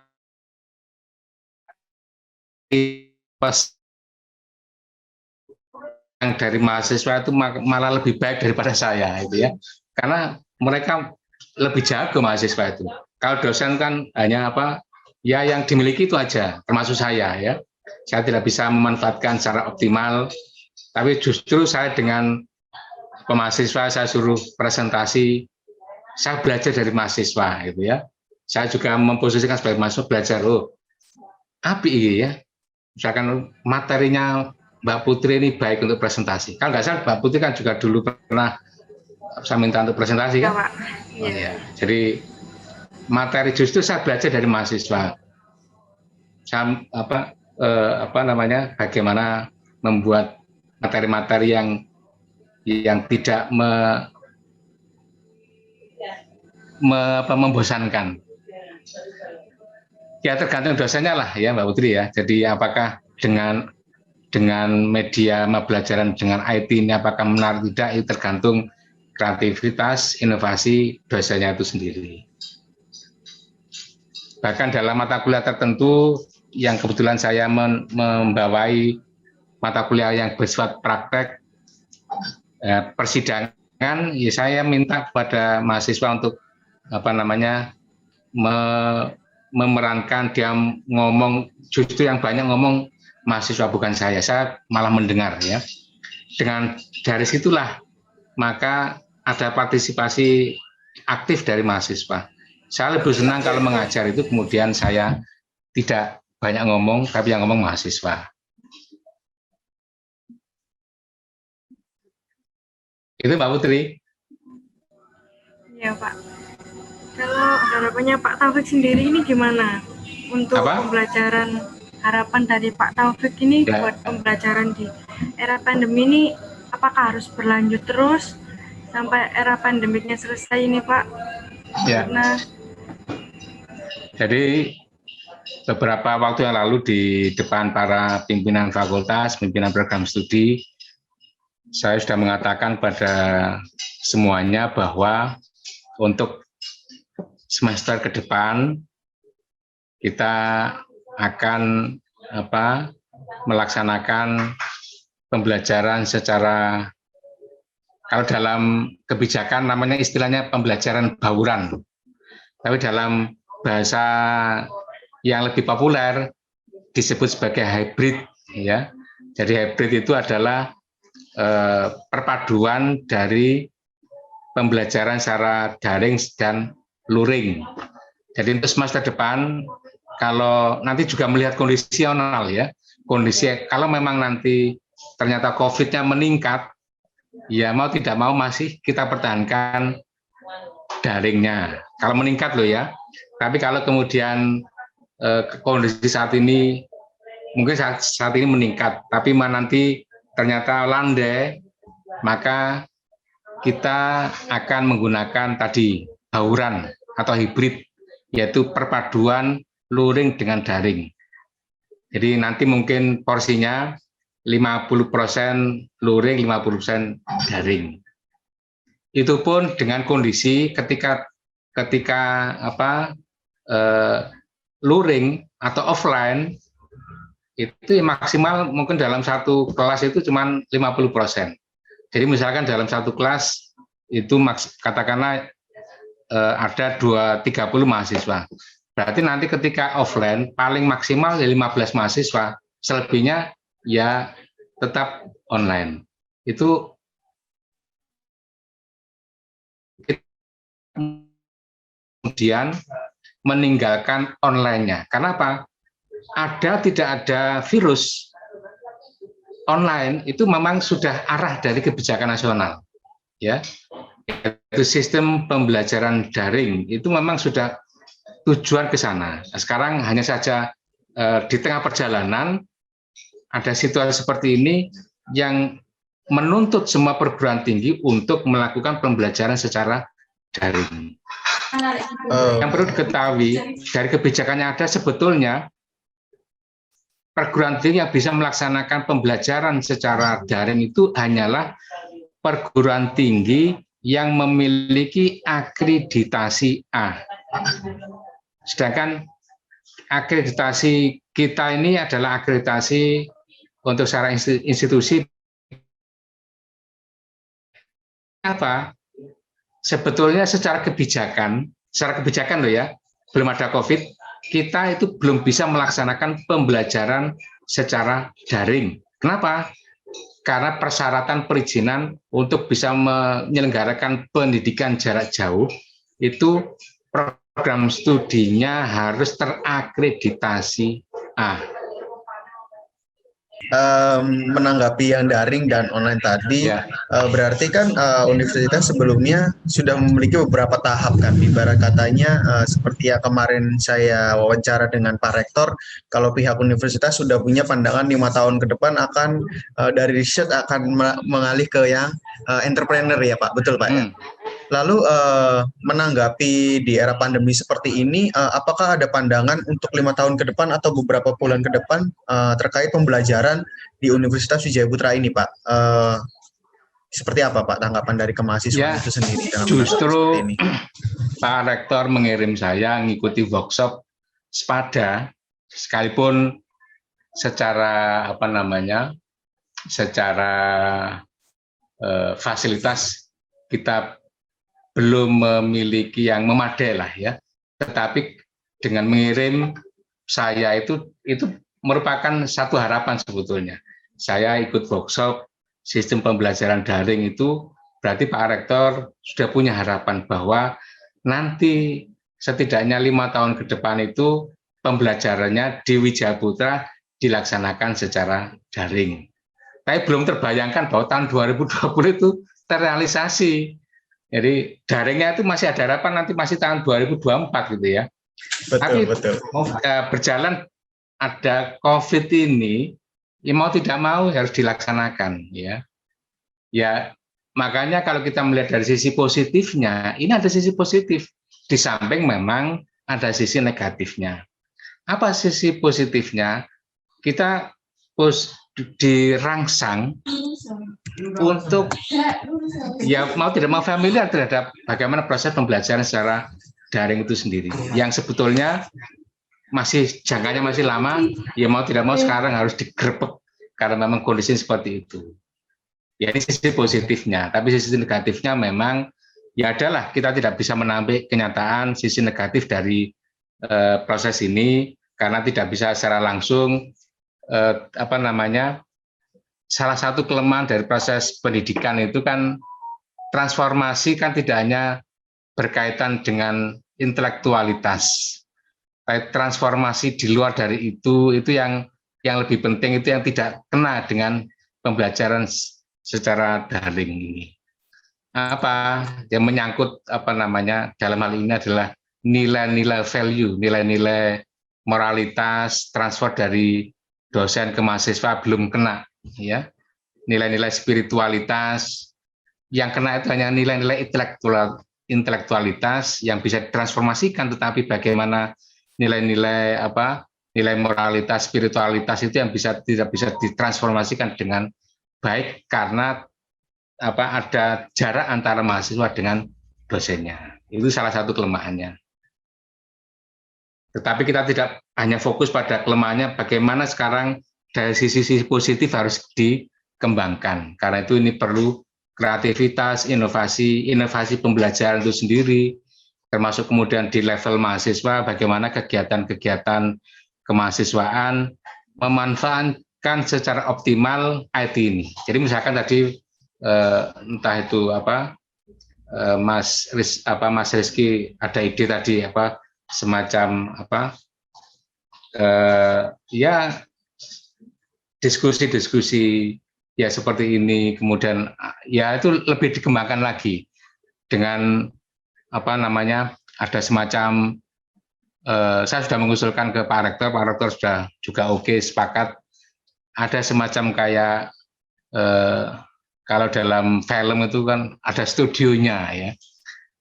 yang dari mahasiswa itu malah lebih baik daripada saya, itu ya, karena mereka lebih jago mahasiswa itu. Kalau dosen kan hanya apa, ya yang dimiliki itu aja, termasuk saya ya. Saya tidak bisa memanfaatkan secara optimal, tapi justru saya dengan mahasiswa saya suruh presentasi, saya belajar dari mahasiswa, gitu ya. Saya juga memposisikan sebagai mahasiswa belajar, api ya. Misalkan materinya Mbak Putri ini baik untuk presentasi. Kalau nggak salah Mbak Putri kan juga dulu pernah saya minta untuk presentasi kan? Pak. Oh, ya. Jadi materi justru saya belajar dari mahasiswa. Saya bagaimana membuat materi-materi yang tidak membosankan. Ya tergantung dosennya lah ya Mbak Putri ya. Jadi apakah dengan media pembelajaran dengan IT ini apakah menarik tidak, itu tergantung kreativitas, inovasi dosennya itu sendiri. Bahkan dalam mata kuliah tertentu yang kebetulan saya membawai mata kuliah yang bersifat praktek, persidangan, ya saya minta kepada mahasiswa untuk memerankan, dia ngomong, justru yang banyak ngomong mahasiswa bukan saya malah mendengar ya. Dengan dari situlah maka ada partisipasi aktif dari mahasiswa. Saya lebih senang kalau mengajar itu kemudian saya tidak banyak ngomong, tapi yang ngomong mahasiswa. Itu Mbak Putri. Ya Pak. Kalau harapannya Pak Taufik sendiri ini gimana untuk pembelajaran, harapan dari Pak Taufik ini buat pembelajaran di era pandemi ini, apakah harus berlanjut terus sampai era pandemiknya selesai ini Pak? Ya. Jadi beberapa waktu yang lalu di depan para pimpinan fakultas, pimpinan program studi, saya sudah mengatakan pada semuanya bahwa untuk semester ke depan kita akan melaksanakan pembelajaran secara, kalau dalam kebijakan namanya istilahnya pembelajaran bauran, tapi dalam bahasa yang lebih populer disebut sebagai hybrid ya. Jadi hybrid itu adalah perpaduan dari pembelajaran secara daring dan luring. Jadi untuk semester depan, kalau nanti juga melihat kondisional ya, kondisi kalau memang nanti ternyata COVID-nya meningkat, ya mau tidak mau masih kita pertahankan daringnya. Kalau meningkat loh ya, tapi kalau kemudian kondisi saat ini mungkin saat ini meningkat, tapi nanti ternyata landai, maka kita akan menggunakan tadi bauran atau hibrid, yaitu perpaduan luring dengan daring. Jadi nanti mungkin porsinya 50% luring, 50% daring. Itu pun dengan kondisi ketika luring atau offline itu maksimal mungkin dalam satu kelas itu cuma 50%. Jadi misalkan dalam satu kelas itu katakanlah ada 30 mahasiswa. Berarti nanti ketika offline paling maksimal 15 mahasiswa, selebihnya ya tetap online. Itu kemudian meninggalkan online-nya. Karena apa? Tidak ada virus online, itu memang sudah arah dari kebijakan nasional. Ya, itu sistem pembelajaran daring itu memang sudah tujuan ke sana. Nah, sekarang hanya saja di tengah perjalanan ada situasi seperti ini yang menuntut semua perguruan tinggi untuk melakukan pembelajaran secara daring. Yang perlu diketahui dari kebijakan yang ada, sebetulnya perguruan tinggi yang bisa melaksanakan pembelajaran secara daring itu hanyalah perguruan tinggi yang memiliki akreditasi A. Sedangkan akreditasi kita ini adalah akreditasi untuk secara institusi. Apa? Sebetulnya secara kebijakan loh ya, belum ada COVID, kita itu belum bisa melaksanakan pembelajaran secara daring. Kenapa? Karena persyaratan perizinan untuk bisa menyelenggarakan pendidikan jarak jauh itu program studinya harus terakreditasi A. Menanggapi yang daring dan online tadi, berarti kan universitas sebelumnya sudah memiliki beberapa tahap kan, ibarat katanya seperti yang kemarin saya wawancara dengan Pak Rektor, kalau pihak universitas sudah punya pandangan 5 tahun ke depan akan dari riset akan mengalih ke yang entrepreneur ya Pak, betul Pak ya? Lalu menanggapi di era pandemi seperti ini, apakah ada pandangan untuk 5 tahun ke depan atau beberapa bulan ke depan terkait pembelajaran di Universitas Wijaya Putra ini, Pak? Seperti apa, Pak, tanggapan dari kemahasiswaan itu sendiri? Justru ini? Pak Rektor mengirim saya mengikuti workshop SPADA, sekalipun secara secara fasilitas kita belum memiliki yang memadai lah ya, tetapi dengan mengirim saya itu merupakan satu harapan sebetulnya. Saya ikut workshop sistem pembelajaran daring itu berarti Pak Rektor sudah punya harapan bahwa nanti setidaknya 5 tahun ke depan itu pembelajarannya di Wijaya Putra dilaksanakan secara daring. Tapi belum terbayangkan bahwa tahun 2020 itu terrealisasi. Jadi daringnya itu masih ada harapan nanti masih tahun 2024 gitu ya. Betul. Berjalan ada COVID ini, ya mau tidak mau harus dilaksanakan ya. Ya makanya kalau kita melihat dari sisi positifnya, ini ada sisi positif. Di samping memang ada sisi negatifnya. Apa sisi positifnya? Kita dirangsang untuk ya mau tidak mau familiar terhadap bagaimana proses pembelajaran secara daring itu sendiri, yang sebetulnya masih jangkanya masih lama, ya mau tidak mau sekarang harus digerebek karena memang kondisi seperti itu. Ya ini sisi positifnya, tapi sisi negatifnya memang ya adalah kita tidak bisa menampik kenyataan sisi negatif dari proses ini karena tidak bisa secara langsung salah satu kelemahan dari proses pendidikan itu kan transformasi kan tidak hanya berkaitan dengan intelektualitas, tapi transformasi di luar dari itu yang lebih penting, itu yang tidak kena dengan pembelajaran secara daring ini. Apa yang menyangkut dalam hal ini adalah nilai-nilai value, nilai-nilai moralitas, transfer dari dosen ke mahasiswa belum kena ya. Nilai-nilai spiritualitas yang kena itu hanya nilai-nilai intelektualitas yang bisa ditransformasikan, tetapi bagaimana nilai-nilai nilai moralitas, spiritualitas itu yang tidak bisa ditransformasikan dengan baik karena ada jarak antara mahasiswa dengan dosennya. Itu salah satu kelemahannya. Tetapi kita tidak hanya fokus pada kelemahannya, bagaimana sekarang dari sisi positif harus dikembangkan. Karena itu ini perlu kreativitas, inovasi pembelajaran itu sendiri, termasuk kemudian di level mahasiswa, bagaimana kegiatan-kegiatan kemahasiswaan memanfaatkan secara optimal IT ini. Jadi misalkan tadi entah itu Mas Rizky ada ide tadi semacam diskusi-diskusi ya seperti ini, kemudian ya itu lebih dikembangkan lagi dengan ada semacam saya sudah mengusulkan ke Pak Rektor sudah juga oke, sepakat. Ada semacam kayak kalau dalam film itu kan ada studionya ya.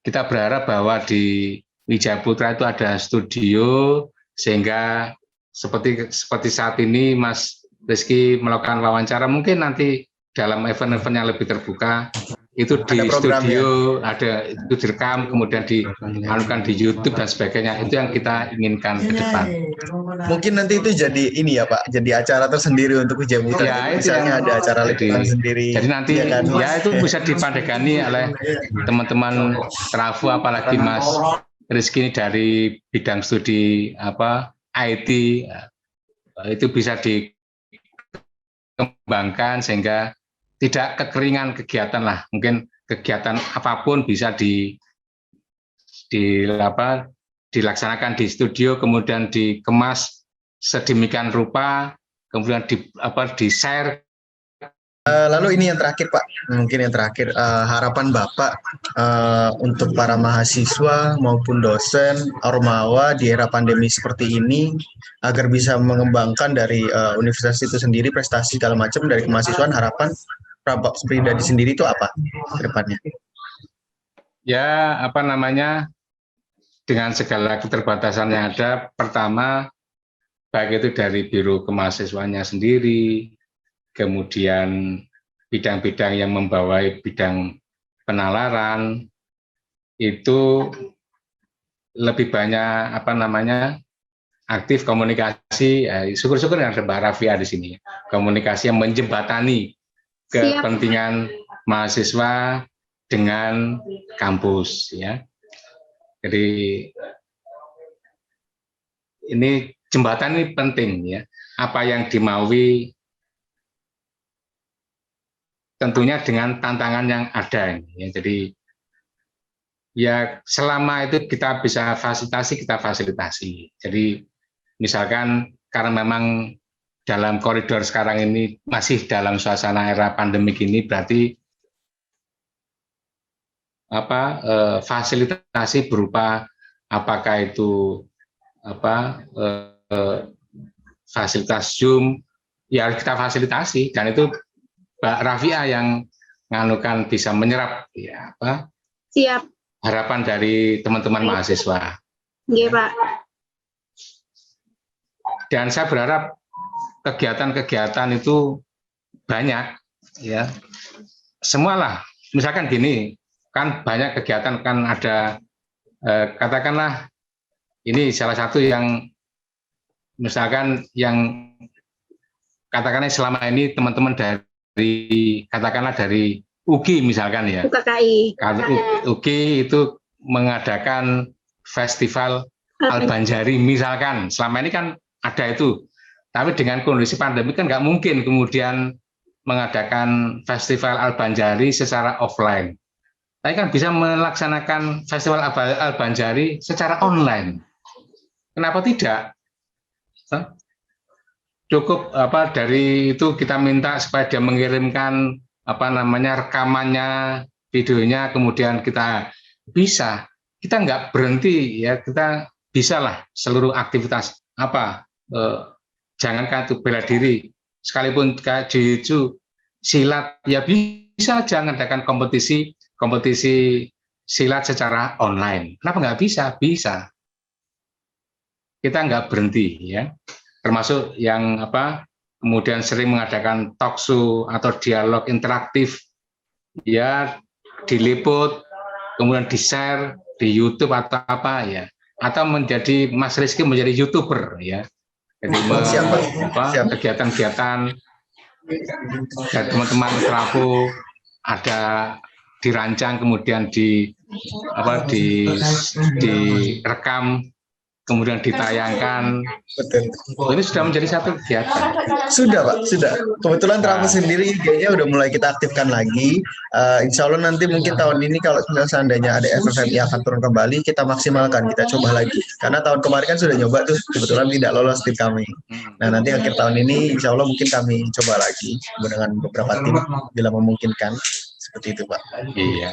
Kita berharap bahwa di Wijaya Putra itu ada studio, sehingga seperti saat ini Mas Rizky melakukan wawancara, mungkin nanti dalam event-event yang lebih terbuka itu di studio ada, itu direkam kemudian dianukan di YouTube dan sebagainya. Itu yang kita inginkan ke depan. Mungkin nanti itu jadi ini ya Pak, jadi acara tersendiri untuk Wijaya Putra. Ya, misalnya ada acara liputan sendiri. Jadi nanti ya, kan? Ya itu bisa dipandegani oleh teman-teman Trafu, apalagi Mas Rizky ini dari bidang studi IT, itu bisa dikembangkan sehingga tidak kekeringan kegiatan lah. Mungkin kegiatan apapun bisa dilaksanakan di studio, kemudian dikemas sedemikian rupa, kemudian di-share. Lalu ini yang terakhir Pak, mungkin yang terakhir, harapan Bapak untuk para mahasiswa maupun dosen Ormawa di era pandemi seperti ini agar bisa mengembangkan dari universitas itu sendiri prestasi segala macam dari kemahasiswaan. Harapan Bapak pribadi sendiri itu apa ke depannya? Ya, dengan segala keterbatasan yang ada, pertama baik itu dari biro kemahasiswaannya sendiri, kemudian bidang-bidang yang membawai bidang penalaran, itu lebih banyak aktif komunikasi. Syukur-syukur ada Mbak Rafia di sini, komunikasi yang menjembatani kepentingan mahasiswa dengan kampus ya. Jadi ini jembatan ini penting ya. Apa yang dimaui tentunya dengan tantangan yang ada ya. Jadi ya selama itu kita bisa fasilitasi, kita fasilitasi. Jadi misalkan karena memang dalam koridor sekarang ini masih dalam suasana era pandemik ini, berarti fasilitasi berupa apakah itu fasilitas Zoom ya harus kita fasilitasi, dan itu Mbak Rafia yang nganukan bisa menyerap ya Siap. harapan dari teman-teman mahasiswa. Iya Pak. Dan saya berharap kegiatan-kegiatan itu banyak ya, semualah. Misalkan gini, kan banyak kegiatan, kan ada katakanlah ini salah satu yang misalkan yang katakanlah selama ini teman-teman dari katakanlah dari UGI misalkan ya, UKKI. UGI itu mengadakan festival Al-Banjari misalkan, selama ini kan ada itu. Tapi dengan kondisi pandemi kan nggak mungkin kemudian mengadakan festival Al-Banjari secara offline. Tapi kan bisa melaksanakan festival Al-Banjari secara online. Kenapa tidak? Cukup dari itu kita minta supaya dia mengirimkan rekamannya, videonya, kemudian kita bisa. Kita nggak berhenti ya, kita bisalah seluruh aktivitas jangankan itu bela diri, sekalipun kayak jiu-jitsu, silat, ya bisa aja mengadakan kompetisi silat secara online. Kenapa nggak bisa? Bisa. Kita nggak berhenti ya. Termasuk yang kemudian sering mengadakan talk show atau dialog interaktif, ya diliput, kemudian di-share di YouTube atau ya, atau menjadi Mas Rizky menjadi YouTuber ya. Jadi kegiatan-kegiatan dari teman-teman Trafu ada dirancang, kemudian direkam, kemudian ditayangkan. Betul. Ini sudah menjadi satu kegiatan. Sudah Pak, sudah. Kebetulan Trafu sendiri kayaknya udah mulai kita aktifkan lagi. Insya Allah nanti mungkin tahun ini kalau seandainya ada FFMI akan turun kembali, kita maksimalkan, kita coba lagi. Karena tahun kemarin kan sudah nyoba tuh, kebetulan tidak lolos tim kami. Nah nanti akhir tahun ini Insya Allah mungkin kami coba lagi dengan beberapa tim bila memungkinkan. Seperti itu Pak. Iya.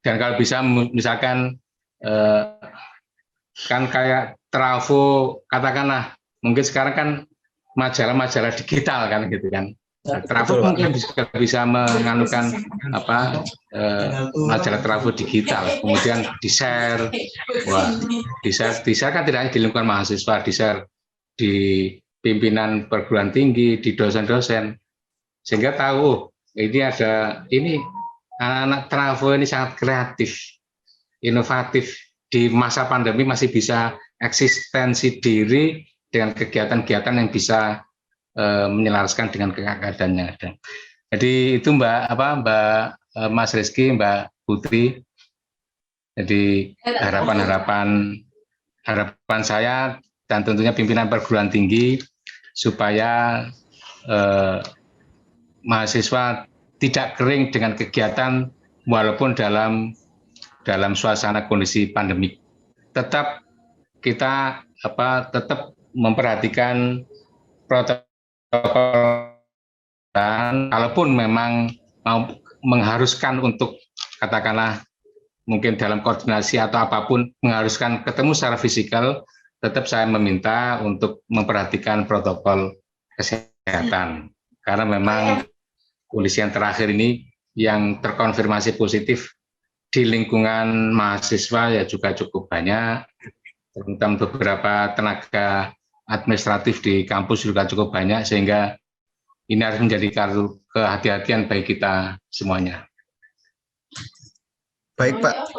Dan kalau bisa misalkan eh, kan kayak trafo, katakanlah mungkin sekarang kan majalah-majalah digital kan gitu kan. Trafo Betul, Pak. mungkin bisa menganukan majalah trafo digital, kemudian di-share. Wah, di-share kan tidak hanya di lingkungan mahasiswa, di-share di pimpinan perguruan tinggi, di dosen-dosen, sehingga tahu ini anak-anak trafo ini sangat kreatif, inovatif, di masa pandemi masih bisa eksistensi diri dengan kegiatan-kegiatan yang bisa menyelaraskan dengan keadaan yang ada. Jadi itu Mbak Mas Rizky, Mbak Putri. Jadi harapan saya dan tentunya pimpinan perguruan tinggi supaya mahasiswa tidak kering dengan kegiatan walaupun dalam suasana kondisi pandemik. Tetap kita tetap memperhatikan protokol, dan kalaupun memang mau mengharuskan untuk katakanlah mungkin dalam koordinasi atau apapun mengharuskan ketemu secara fisikal, tetap saya meminta untuk memperhatikan protokol kesehatan, karena memang kondisi yang terakhir ini yang terkonfirmasi positif di lingkungan mahasiswa ya juga cukup banyak, terutama beberapa tenaga administratif di kampus juga cukup banyak, sehingga ini harus menjadi kartu kehati-hatian bagi kita semuanya. Baik Pak,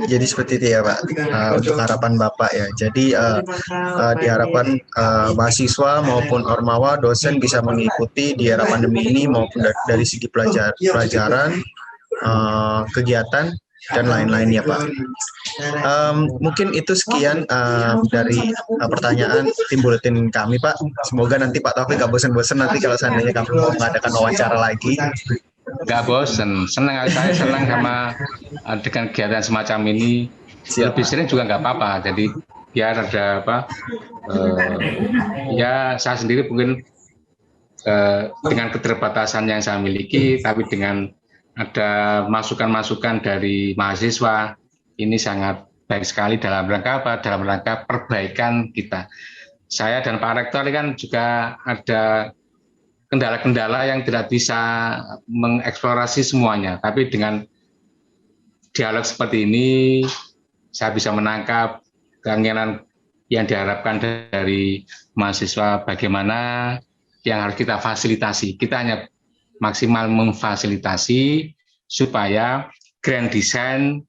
jadi seperti itu ya Pak, untuk harapan Bapak ya. Jadi diharapkan mahasiswa maupun ormawa, dosen bisa mengikuti di era pandemi ini maupun dari segi pelajaran, kegiatan, dan lain-lainnya Pak. Mungkin itu sekian dari pertanyaan tim buletin kami Pak. Semoga nanti Pak Taufik gak bosan-bosan nanti kalau seandainya kami mau mengadakan wawancara lagi. Gak bosen, saya senang sama dengan kegiatan semacam ini. Lebih sering juga nggak apa-apa, jadi biar ada ya saya sendiri mungkin dengan keterbatasan yang saya miliki, tapi dengan ada masukan-masukan dari mahasiswa, ini sangat baik sekali dalam rangka dalam rangka perbaikan kita. Saya dan Pak Rektor ini kan juga ada kendala-kendala yang tidak bisa mengeksplorasi semuanya, tapi dengan dialog seperti ini saya bisa menangkap keinginan yang diharapkan dari mahasiswa, bagaimana yang harus kita fasilitasi. Kita hanya maksimal memfasilitasi supaya grand design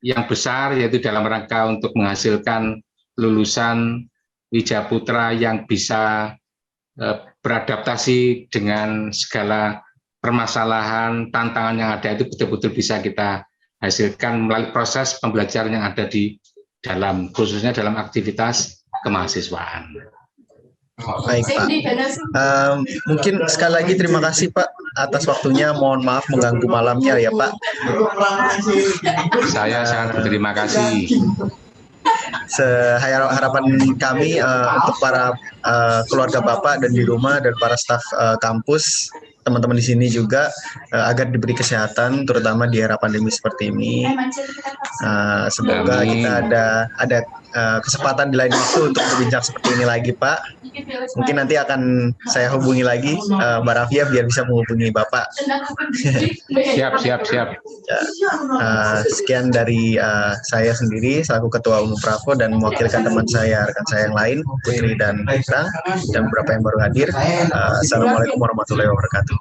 yang besar, yaitu dalam rangka untuk menghasilkan lulusan Wijaputra yang bisa beradaptasi dengan segala permasalahan, tantangan yang ada, itu betul-betul bisa kita hasilkan melalui proses pembelajaran yang ada di dalam, khususnya dalam aktivitas kemahasiswaan. Baik Pak, mungkin sekali lagi terima kasih Pak atas waktunya. Mohon maaf mengganggu malamnya ya Pak. Saya sangat berterima kasih. Harapan kami untuk para keluarga Bapak dan di rumah dan para staf kampus, teman-teman di sini juga agar diberi kesehatan, terutama di era pandemi seperti ini. Semoga kita ada kesempatan di lain waktu untuk berbincang seperti ini lagi Pak. Mungkin nanti akan saya hubungi lagi Mbak Rafia biar bisa menghubungi Bapak. Siap. Ya, sekian dari saya sendiri selaku Ketua Umum Pravo dan mewakilkan teman saya, rekan saya yang lain, Putri dan Rita, dan beberapa yang baru hadir. Assalamualaikum warahmatullahi wabarakatuh.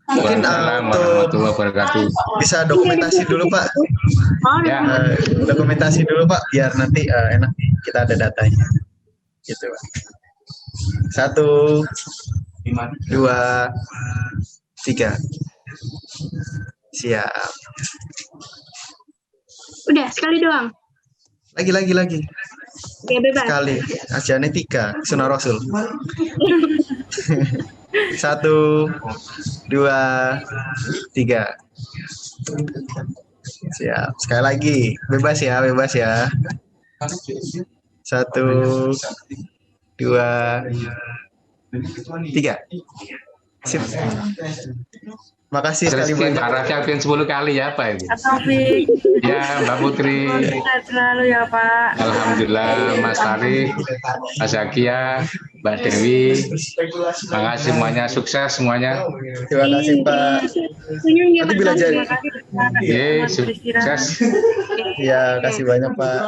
Mungkin untuk bisa dokumentasi dulu Pak. Ya. Dokumentasi dulu Pak biar nanti enak kita ada datanya. Gitu Pak. 1, 2, 3. Siap. Udah, sekali doang. Lagi. Ya, bebas. Sekali. Asyane 3, Sunnah Rasul. 1, 2, 3. Siap. Sekali lagi. Bebas ya. 1, 2, 3. Sip. Makasih sekali Rezeki banyak. Mbak Rafi Alvin 10 kali ya Pak Ibu. Pak Taufik. Ya Mbak Putri. Sehat selalu ya Pak. Alhamdulillah Mas Farid, Mas Zakia, Mbak Dewi. Makasih semuanya, sukses semuanya. Terima kasih Pak. Nanti bila jadi. Terima kasih Pak. Ye, Selamat beristirahat. sukses. Ya, kasih banyak Pak.